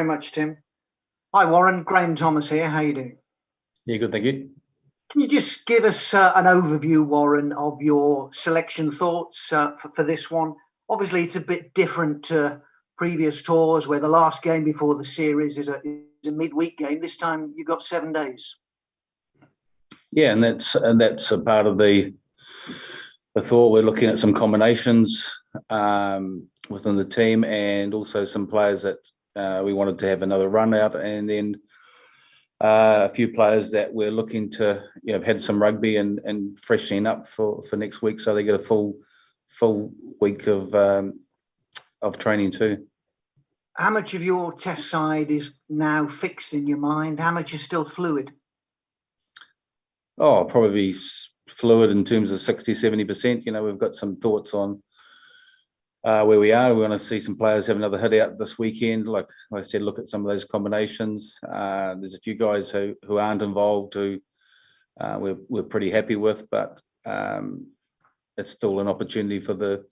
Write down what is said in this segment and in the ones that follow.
Very much, Tim. Hi, Warren. Graham Thomas here. How you doing? Yeah, good, thank you. Can you just give us an overview, Warren, of your selection thoughts for this one? Obviously, it's a bit different to previous tours where the last game before the series is a midweek game. This time you've got 7 days. Yeah, and that's a part of the thought. We're looking at some combinations within the team, and also some players that we wanted to have another run out, and then a few players that we're looking to, have had some rugby and freshening up for next week, so they get a full week of training too. How much of your test side is now fixed in your mind? How much is still fluid? Oh, probably fluid in terms of 60-70%. We've got some thoughts on where we are. We want to see some players have another hit out this weekend. Like I said, look at some of those combinations. There's a few guys who aren't involved who we're pretty happy with, but it's still an opportunity for the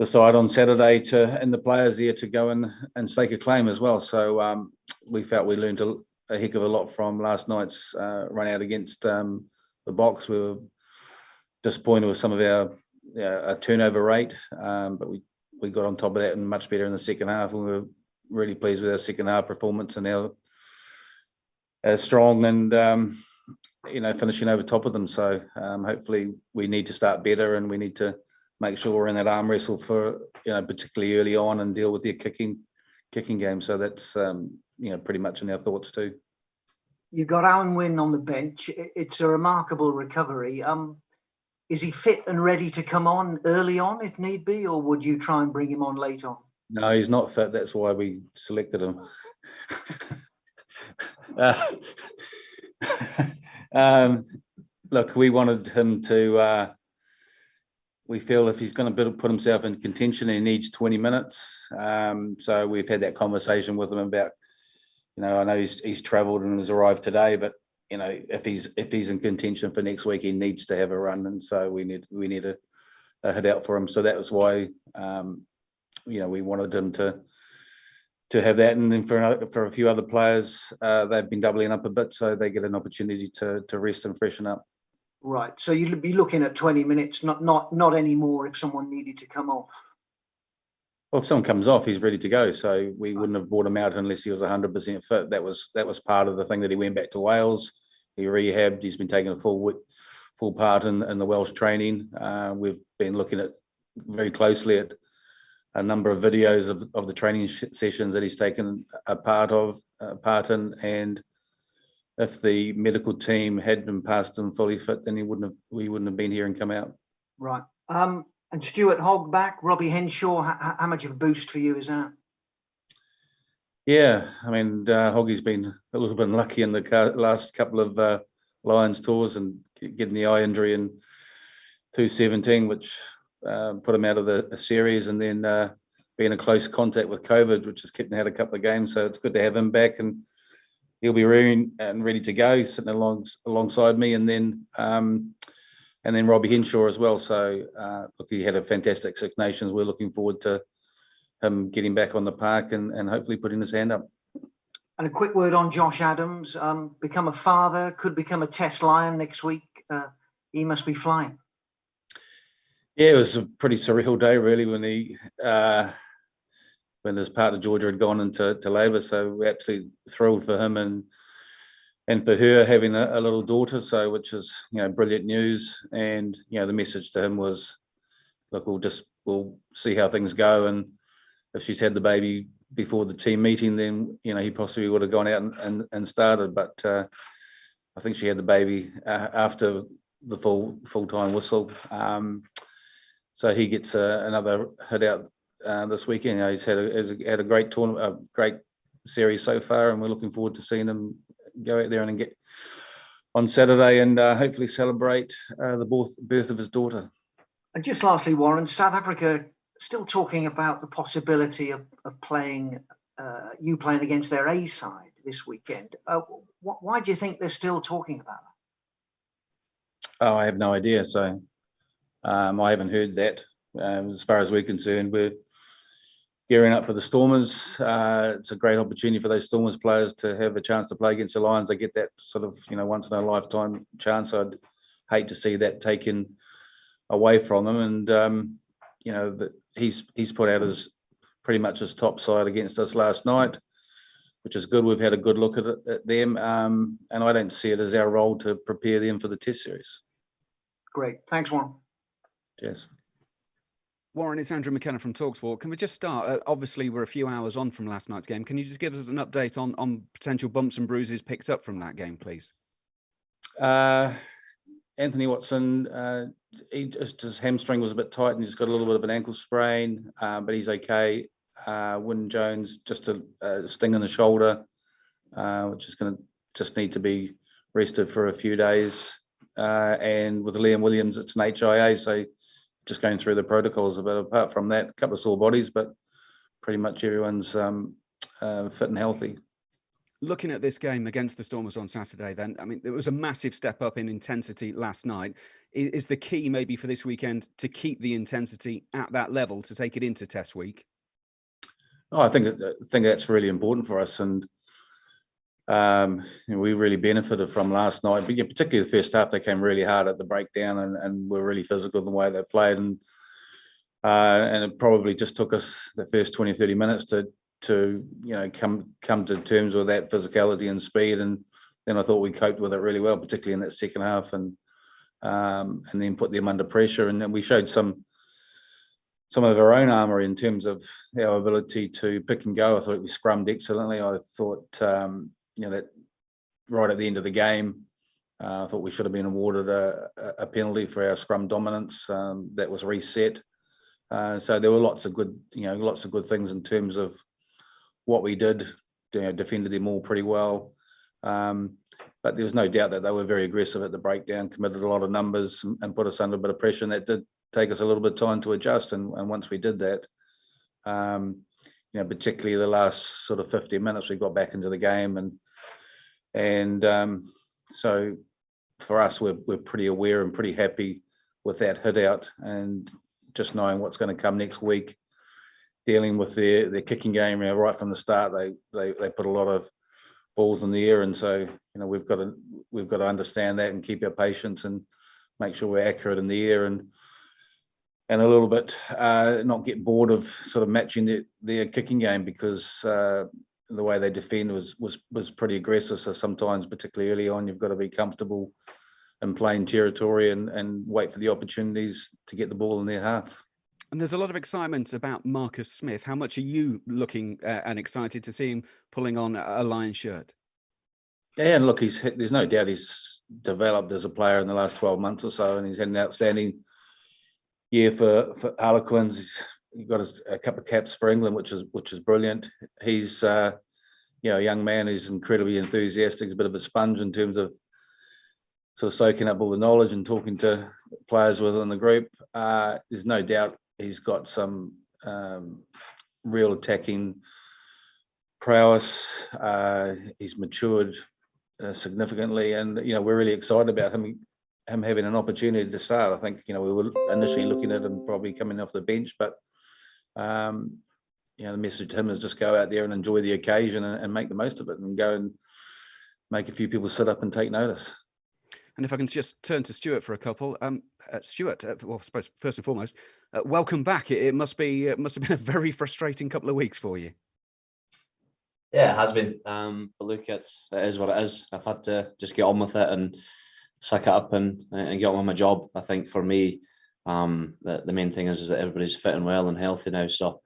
side on Saturday and the players there to go and stake a claim as well. So we felt we learned a heck of a lot from last night's run out against the Box. We were disappointed with some of our turnover rate, but we got on top of that and much better in the second half. We were really pleased with our second half performance and our strong and finishing over top of them. So hopefully we need to start better, and we need to make sure we're in that arm wrestle for particularly early on, and deal with their kicking game. So that's pretty much in our thoughts too. You've got Wynn on the bench. It's a remarkable recovery. Is he fit and ready to come on early on if need be, or would you try and bring him on late on? No, he's not fit. That's why we selected him. Look, we wanted him to. We feel if he's going to put himself in contention, he needs 20 minutes. So we've had that conversation with him about. I know he's travelled and has arrived today, but if he's in contention for next week, he needs to have a run, and so we need a hit out for him. So that was why we wanted him to have that, and then for a few other players, they've been doubling up a bit, so they get an opportunity to rest and freshen up. Right. So you'd be looking at 20 minutes, not any more if someone needed to come off. Well, if someone comes off, he's ready to go. So we wouldn't have brought him out unless he was 100% fit. That was part of the thing that he went back to Wales. He rehabbed. He's been taking a full part in the Welsh training. We've been looking at very closely at a number of videos of the training sessions that he's taken a part in. And if the medical team had been passed him fully fit, then we wouldn't have been here and come out. Right. And Stuart Hogg back, Robbie Henshaw, how much of a boost for you is that? Yeah, I mean, Hoggy's been a little bit unlucky in the last couple of Lions tours, and getting the eye injury in 2017, which put him out of the series, and then being in close contact with COVID, which has kept him out a couple of games. So it's good to have him back, and he'll be ready to go. He's sitting alongside me, and then Robbie Henshaw as well. So look, he had a fantastic Six Nations. We're looking forward to him getting back on the park and hopefully putting his hand up. And a quick word on Josh Adams, become a father, could become a Test Lion next week. He must be flying. Yeah, it was a pretty surreal day, really, when his partner Georgia had gone into labour. So we're absolutely thrilled for him and for her having a little daughter. So, which is brilliant news. And the message to him was, look, we'll see how things go, and if she's had the baby before the team meeting, then he possibly would have gone out and started. But I think she had the baby after the full-time whistle. So he gets another hit out this weekend. He's had a great tournament, a great series so far, and we're looking forward to seeing him go out there and get on Saturday and hopefully celebrate the birth of his daughter. And just lastly, Warren, South Africa still talking about the possibility of playing against their A side this weekend. Why do you think they're still talking about that? Oh, I have no idea. So I haven't heard that. As far as we're concerned, gearing up for the Stormers. It's a great opportunity for those Stormers players to have a chance to play against the Lions. They get that sort of, once in a lifetime chance. I'd hate to see that taken away from them. And, that he's put out pretty much his top side against us last night, which is good. We've had a good look at them. And I don't see it as our role to prepare them for the Test series. Great. Thanks, Warren. Cheers. Warren, it's Andrew McKenna from TalkSport. Can we just start? Obviously, we're a few hours on from last night's game. Can you just give us an update on potential bumps and bruises picked up from that game, please? Anthony Watson, his hamstring was a bit tight and he's got a little bit of an ankle sprain, but he's okay. Wynn Jones, just a sting in the shoulder, which is going to just need to be rested for a few days. And with Liam Williams, it's an HIA, so just going through the protocols. But apart from that, a couple of sore bodies, but pretty much everyone's fit and healthy. Looking at this game against the Stormers on Saturday, then, I mean, there was a massive step up in intensity last night. Is the key maybe for this weekend to keep the intensity at that level to take it into Test week? Oh, I think that's really important for us, and we really benefited from last night. But yeah, particularly the first half, they came really hard at the breakdown and were really physical in the way they played, and it probably just took us the first 20, 30 minutes to come to terms with that physicality and speed, and then I thought we coped with it really well, particularly in that second half, and then put them under pressure, and then we showed some of our own armour in terms of our ability to pick and go. I thought we scrummed excellently. I thought that right at the end of the game, I thought we should have been awarded a penalty for our scrum dominance. That was reset. So there were lots of good things in terms of what we did. Defended them all pretty well. But there was no doubt that they were very aggressive at the breakdown, committed a lot of numbers and put us under a bit of pressure, and that did take us a little bit of time to adjust. And once we did that, particularly the last sort of 50 minutes, we got back into the game. And so for us, we're pretty aware and pretty happy with that hit out, and just knowing what's going to come next week, dealing with their kicking game. Right from the start, they put a lot of balls in the air, and so we've got to understand that and keep our patience and make sure we're accurate in the air, and a little bit not get bored of sort of matching their kicking game, because the way they defend was pretty aggressive. So sometimes, particularly early on, you've got to be comfortable in playing territory and wait for the opportunities to get the ball in their half. And there's a lot of excitement about Marcus Smith. How much are you looking and excited to see him pulling on a Lions shirt? Yeah, and look, there's no doubt he's developed as a player in the last 12 months or so, and he's had an outstanding year for Harlequins. He's got a couple of caps for England, which is brilliant. He's a young man who's incredibly enthusiastic. He's a bit of a sponge in terms of sort of soaking up all the knowledge and talking to players within the group. There's no doubt he's got some real attacking prowess. He's matured significantly, and we're really excited about him having an opportunity to start. I think we were initially looking at him probably coming off the bench, but the message to him is just go out there and enjoy the occasion and make the most of it, and go and make a few people sit up and take notice. And if I can just turn to Stuart for a couple, Stuart, well, I suppose first and foremost, welcome back. It must have been a very frustrating couple of weeks for you. Yeah, it has been. But look, it is what it is. I've had to just get on with it and suck it up and get on with my job. I think for me, the main thing is that everybody's fit and well and healthy now. So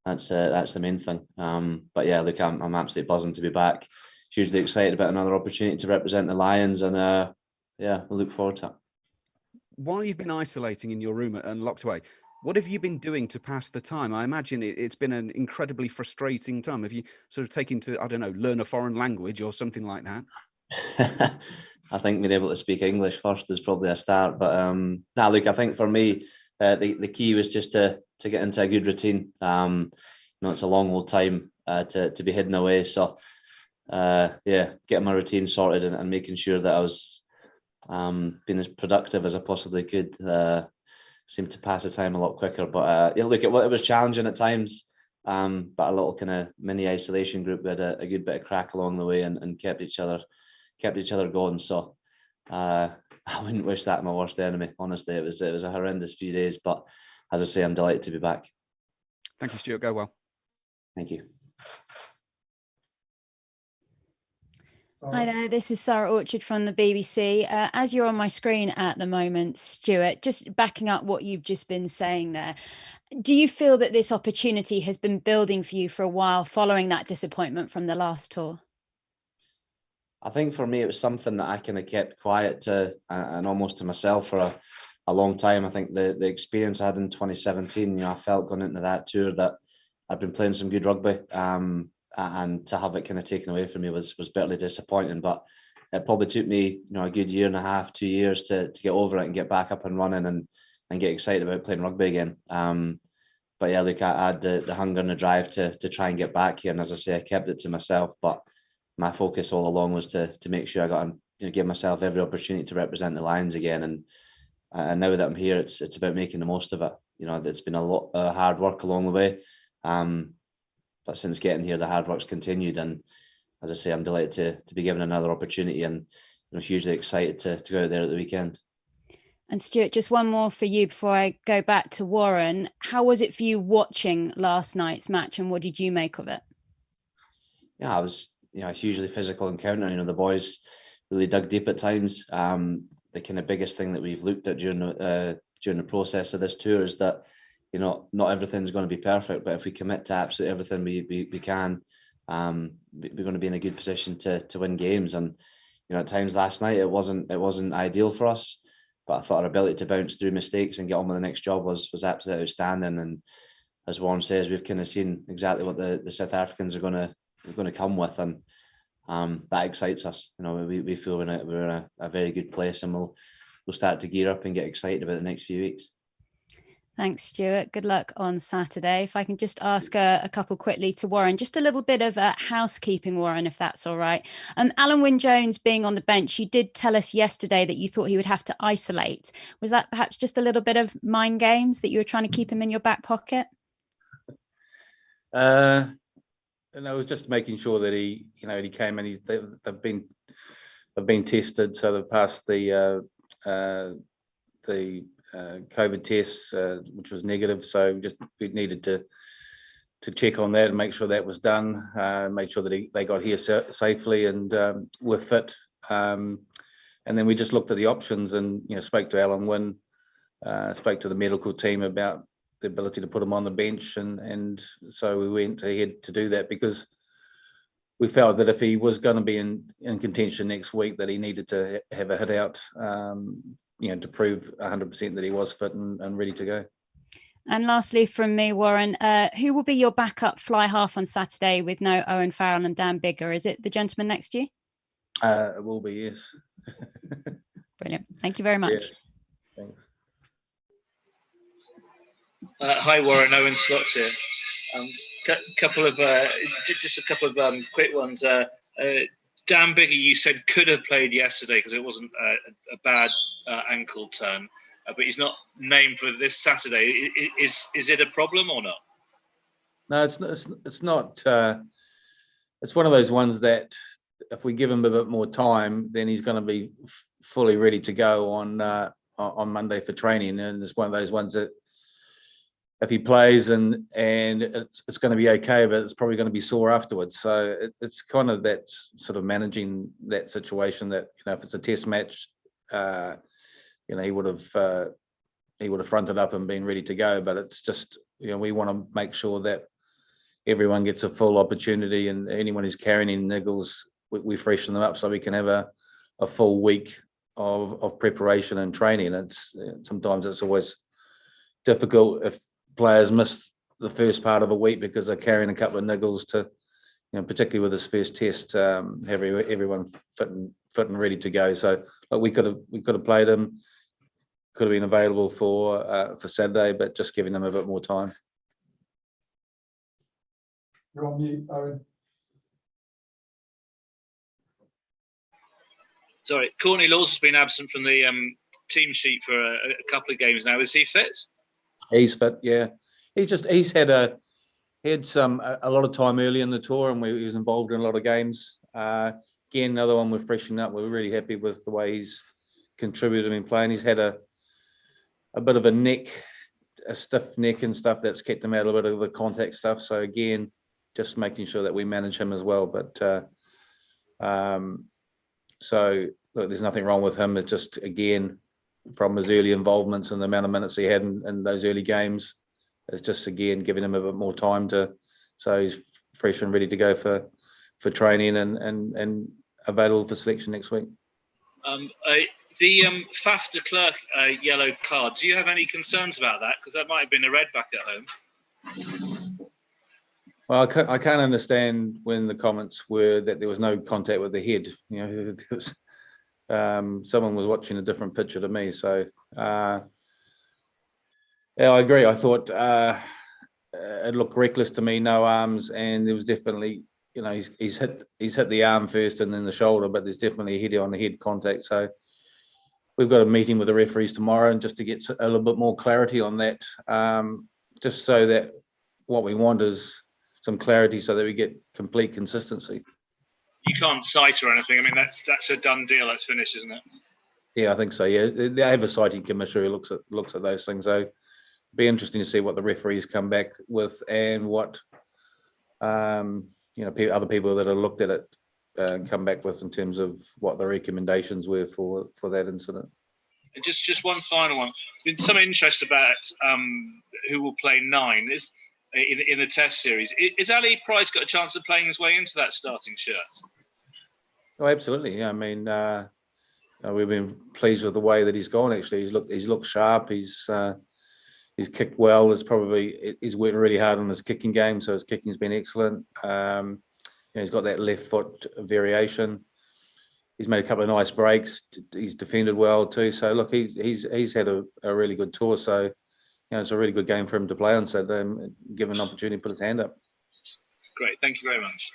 that's the main thing. But yeah, look, I'm absolutely buzzing to be back. Hugely excited about another opportunity to represent the Lions, and yeah, we'll look forward to it. While you've been isolating in your room and locked away, what have you been doing to pass the time? I imagine it's been an incredibly frustrating time. Have you sort of taken to, I don't know, learn a foreign language or something like that? I think being able to speak English first is probably a start. But look, I think for me, the key was just to get into a good routine. It's a long old time to be hidden away. So getting my routine sorted and making sure that I was being as productive as I possibly could seemed to pass the time a lot quicker. But look, it was challenging at times. but a little kind of mini isolation group. We had a good bit of crack along the way and kept each other going. So I wouldn't wish that my worst enemy. Honestly, it was a horrendous few days, but as I say, I'm delighted to be back. Thank you, Stuart. Go well. Thank you. Hi there, this is Sarah Orchard from the BBC. As you're on my screen at the moment, Stuart, just backing up what you've just been saying there, do you feel that this opportunity has been building for you for a while following that disappointment from the last tour? I think for me, it was something that I kind of kept quiet to and almost to myself for a long time. I think the experience I had in 2017, I felt going into that tour that I'd been playing some good rugby. And to have it kind of taken away from me was bitterly disappointing. But it probably took me, a good year and a half, 2 years to get over it and get back up and running and get excited about playing rugby again. But yeah, look, I had the hunger and the drive to try and get back here. And as I say, I kept it to myself. But my focus all along was to make sure I got give myself every opportunity to represent the Lions again. And now that I'm here, it's about making the most of it. It's been a lot of hard work along the way. But since getting here, the hard work's continued, and as I say, I'm delighted to be given another opportunity, and hugely excited to go out there at the weekend. And Stuart, just one more for you before I go back to Warren. How was it for you watching last night's match, and what did you make of it? Yeah, it was a hugely physical encounter. The boys really dug deep at times. The kind of biggest thing that we've looked at during the process of this tour is that not everything's going to be perfect, but if we commit to absolutely everything we can, we're going to be in a good position to win games. And at times last night it wasn't ideal for us, but I thought our ability to bounce through mistakes and get on with the next job was absolutely outstanding. And as Warren says, we've kind of seen exactly what the South Africans are going to come with, and that excites us. We feel we're in a very good place, and we'll start to gear up and get excited about the next few weeks. Thanks, Stuart. Good luck on Saturday. If I can just ask a couple quickly to Warren, just a little bit of housekeeping, Warren, if that's all right. Alan Wynne-Jones being on the bench, you did tell us yesterday that you thought he would have to isolate. Was that perhaps just a little bit of mind games that you were trying to keep him in your back pocket? And I was just making sure that he came in. They've been tested, so they've passed the COVID tests, which was negative. So we needed to check on that and make sure that was done. Make sure that they got here safely and were fit. And then we just looked at the options and spoke to Alan Wynne, spoke to the medical team about the ability to put him on the bench, and so we went ahead to do that because we felt that if he was going to be in contention next week, that he needed to have a hit out. To prove 100% that he was fit and ready to go. And lastly from me, Warren, who will be your backup fly half on Saturday with no Owen Farrell and Dan Biggar? Is it the gentleman next to you? It will be, yes. Brilliant. Thank you very much. Yeah. Thanks. Hi, Warren. Owen Slots here. Couple of quick ones. Dan Biggar, you said could have played yesterday because it wasn't a bad ankle turn, but he's not named for this Saturday. Is it a problem or not? No, it's not. It's one of those ones that if we give him a bit more time, then he's going to be fully ready to go on Monday for training. And it's one of those ones that if he plays and it's going to be okay, but it's probably going to be sore afterwards. So it's kind of that sort of managing that situation that, if it's a test match, he would have fronted up and been ready to go. But it's just, we want to make sure that everyone gets a full opportunity, and anyone who's carrying any niggles, we freshen them up so we can have a full week of preparation and training. Sometimes it's always difficult if players miss the first part of a week because they're carrying a couple of niggles to, particularly with this first test, have everyone fit and ready to go. So we could have played him, could have been available for Saturday, but just giving them a bit more time. You're on mute, Owen. Sorry, Courtney Laws has been absent from the team sheet for a couple of games now. Is he fit? He's fit, yeah. He's had a He had a lot of time early in the tour, and he was involved in a lot of games. Again, another one we're freshening up. We're really happy with the way he's contributed in playing. He's had a bit of a stiff neck and stuff that's kept him out a bit of the contact stuff. So again, just making sure that we manage him as well. But so look, there's nothing wrong with him. It's just, again, from his early involvements and the amount of minutes he had in those early games, it's just, again, giving him a bit more time so he's fresh and ready to go for training and available for selection next week. The Faf de Klerk yellow card, do you have any concerns about that? Because that might have been a red back at home. Well, I can't understand when the comments were that there was no contact with the head. There was, someone was watching a different picture to me. So, yeah, I agree. I thought it looked reckless to me, no arms, and there was definitely, he's hit the arm first and then the shoulder, but there's definitely a head-on-head contact. So we've got a meeting with the referees tomorrow, and just to get a little bit more clarity on that, just so that what we want is some clarity so that we get complete consistency. You can't cite or anything. I mean, that's a done deal. That's finished, isn't it? Yeah, I think so. Yeah, they have a citing commissioner who looks at those things. So it'll be interesting to see what the referees come back with and what other people that have looked at it come back with in terms of what the recommendations were for that incident. And just one final one. There's been some interest about who will play 9 in the Test series. Is Ali Price got a chance of playing his way into that starting shirt? Oh, absolutely. Yeah, I mean, we've been pleased with the way that he's gone. Actually, he's looked sharp. He's kicked well. He's worked really hard on his kicking game, so his kicking's been excellent. He's got that left foot variation. He's made a couple of nice breaks. He's defended well too. So look, he's had a really good tour. So it's a really good game for him to play on. So give him an opportunity to put his hand up. Great, thank you very much.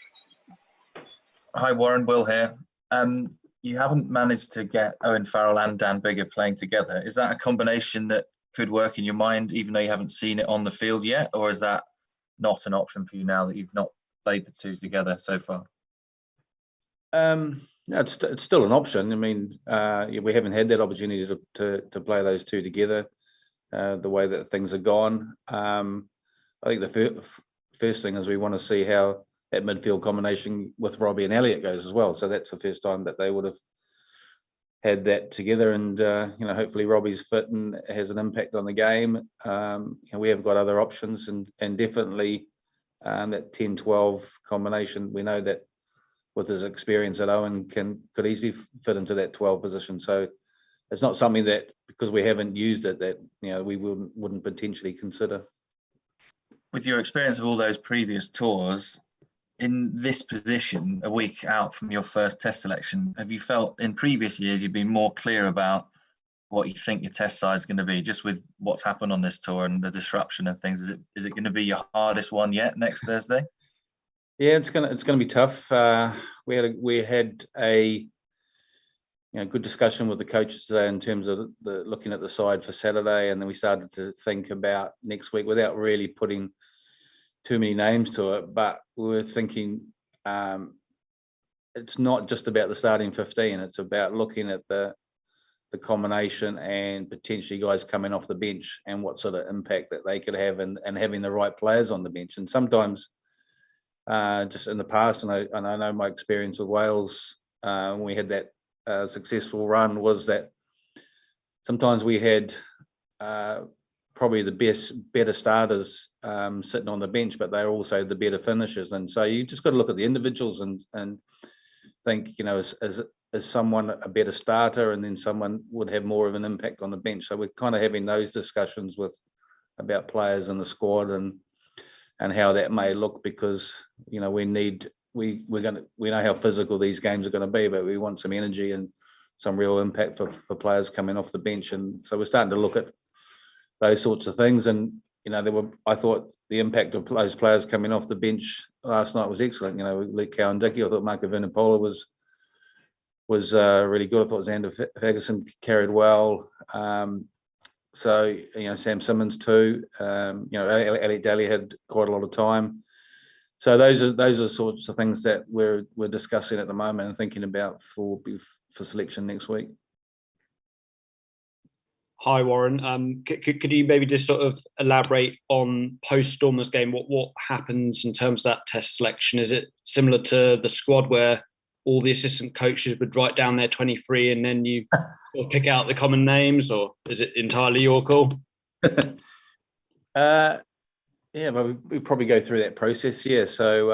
Hi Warren, Will here. You haven't managed to get Owen Farrell and Dan Biggar playing together. Is that a combination that could work in your mind, even though you haven't seen it on the field yet, or is that not an option for you now that you've not played the two together so far? No, it's still an option. I mean, we haven't had that opportunity to play those two together. The way that things are gone, I think the first thing is we want to see how that midfield combination with Robbie and Elliot goes as well. So that's the first time that they would have had that together, and hopefully Robbie's fit and has an impact on the game. We have got other options, and definitely that 10-12 combination. We know that with his experience that Owen could easily fit into that 12 position. So it's not something that, because we haven't used it, that we wouldn't potentially consider. With your experience of all those previous tours, in this position, a week out from your first Test selection, have you felt in previous years you've been more clear about what you think your Test side is going to be, just with what's happened on this tour and the disruption of things? Is it going to be your hardest one yet next Thursday? Yeah, it's gonna be tough. We had a good discussion with the coaches today in terms of looking at the side for Saturday, and then we started to think about next week without really putting too many names to it. But we were thinking it's not just about the starting 15. It's about looking at the combination and potentially guys coming off the bench and what sort of impact that they could have, and having the right players on the bench. And sometimes just in the past, and I know my experience with Wales when we had that successful run, was that sometimes we had probably the better starters sitting on the bench, but they're also the better finishers. And so you just got to look at the individuals and think, is someone a better starter, and then someone would have more of an impact on the bench. So we're kind of having those discussions about players in the squad and how that may look, because we know how physical these games are going to be, but we want some energy and some real impact for players coming off the bench. And so we're starting to look at those sorts of things. And I thought the impact of those players coming off the bench last night was excellent. Luke Cowan-Dickie, I thought Marco Vunipola was really good. I thought Xander Ferguson carried well. So, Sam Simmons too. Elliot Daly had quite a lot of time. So those are sorts of things that we're discussing at the moment and thinking about for selection next week. Hi, Warren. Could you maybe just sort of elaborate on post-Stormers game? What happens in terms of that test selection? Is it similar to the squad where all the assistant coaches would write down their 23 and then you sort of pick out the common names, or is it entirely your call? Yeah, but we probably go through that process. Yeah. So,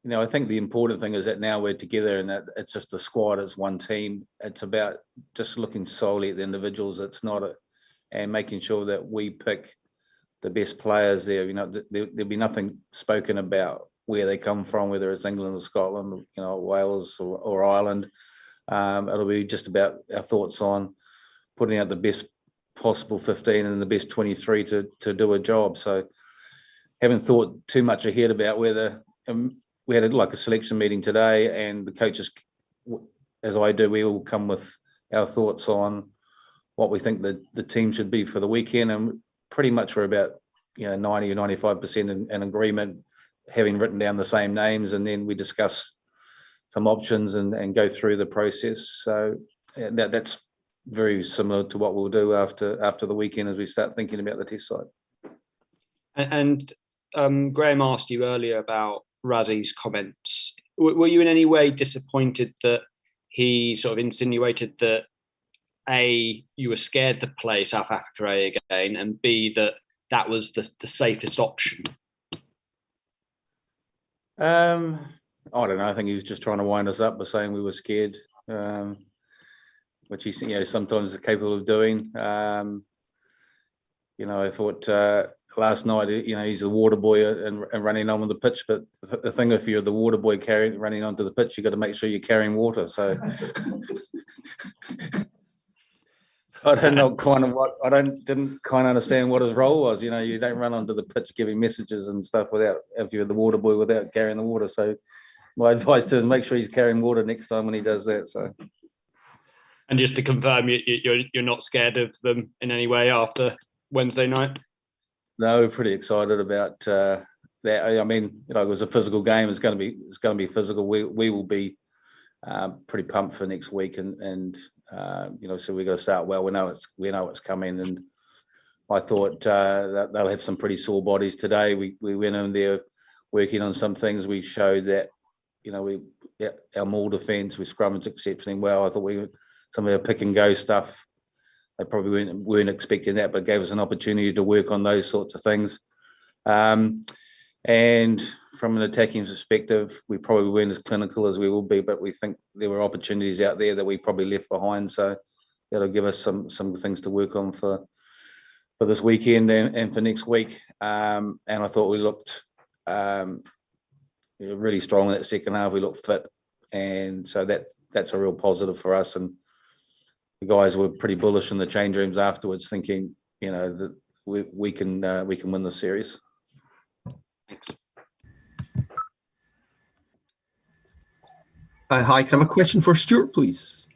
I think the important thing is that now we're together and that it's just a squad, it's one team. It's about just looking solely at the individuals. It's not and making sure that we pick the best players there. There'll be nothing spoken about where they come from, whether it's England or Scotland, Wales or Ireland. It'll be just about our thoughts on putting out the best possible 15 and the best 23 to do a job. So haven't thought too much ahead about whether we had like a selection meeting today, and the coaches, as I do, we all come with our thoughts on what we think the team should be for the weekend, and pretty much we're about 90 or 95% in agreement, having written down the same names, and then we discuss some options and go through the process. So that's very similar to what we'll do after the weekend as we start thinking about the test side. And Graham asked you earlier about Rassie's comments. Were you in any way disappointed that he sort of insinuated that A, you were scared to play South Africa again, and B, that was the safest option? I don't know. I think he was just trying to wind us up by saying we were scared, which he's sometimes is capable of doing. I thought last night, he's the water boy and running on the pitch. But the thing, if you're the water boy running onto the pitch, you've got to make sure you're carrying water. So I didn't kind of understand what his role was. You don't run onto the pitch giving messages and stuff if you're the water boy without carrying the water. So my advice to him is make sure he's carrying water next time when he does that. So. And just to confirm, you're not scared of them in any way after Wednesday night? No, we're pretty excited about that. I mean, it was a physical game. It's going to be physical. We will be pretty pumped for next week, and so we've got to start well. We know it's coming, and I thought that they'll have some pretty sore bodies today. We went in there working on some things. We showed that our maul defence, we scrummaged exceptionally well. I thought some of our pick and go stuff, they probably weren't expecting that, but gave us an opportunity to work on those sorts of things. And from an attacking perspective, we probably weren't as clinical as we will be, but we think there were opportunities out there that we probably left behind. So that'll give us some things to work on for this weekend and for next week. And I thought we looked really strong in that second half. We looked fit, and so that's a real positive for us. And the guys were pretty bullish in the change rooms afterwards, thinking that we can win the series. Thanks. Hi, can I have a question for Stuart, please?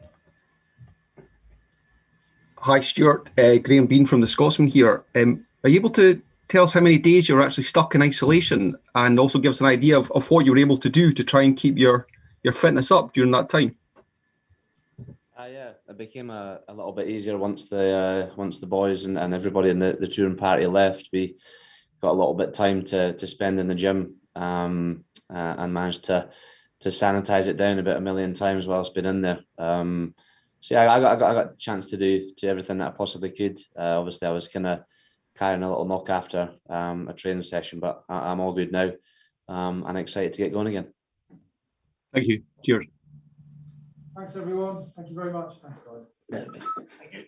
Hi, Stuart. Graham Bean from the Scotsman here. Are you able to tell us how many days you were actually stuck in isolation, and also give us an idea of what you were able to do to try and keep your fitness up during that time? Yeah, it became a little bit easier once the boys and everybody in the touring party left. We got a little bit of time to spend in the gym, and managed to sanitize it down about 1 million times whilst being in there. So yeah, I got a chance to do everything that I possibly could. Obviously, I was kind of carrying a little knock after a training session, but I'm all good now, and excited to get going again. Thank you. Cheers. Thanks, everyone. Thank you very much. Thanks, guys. Thank you.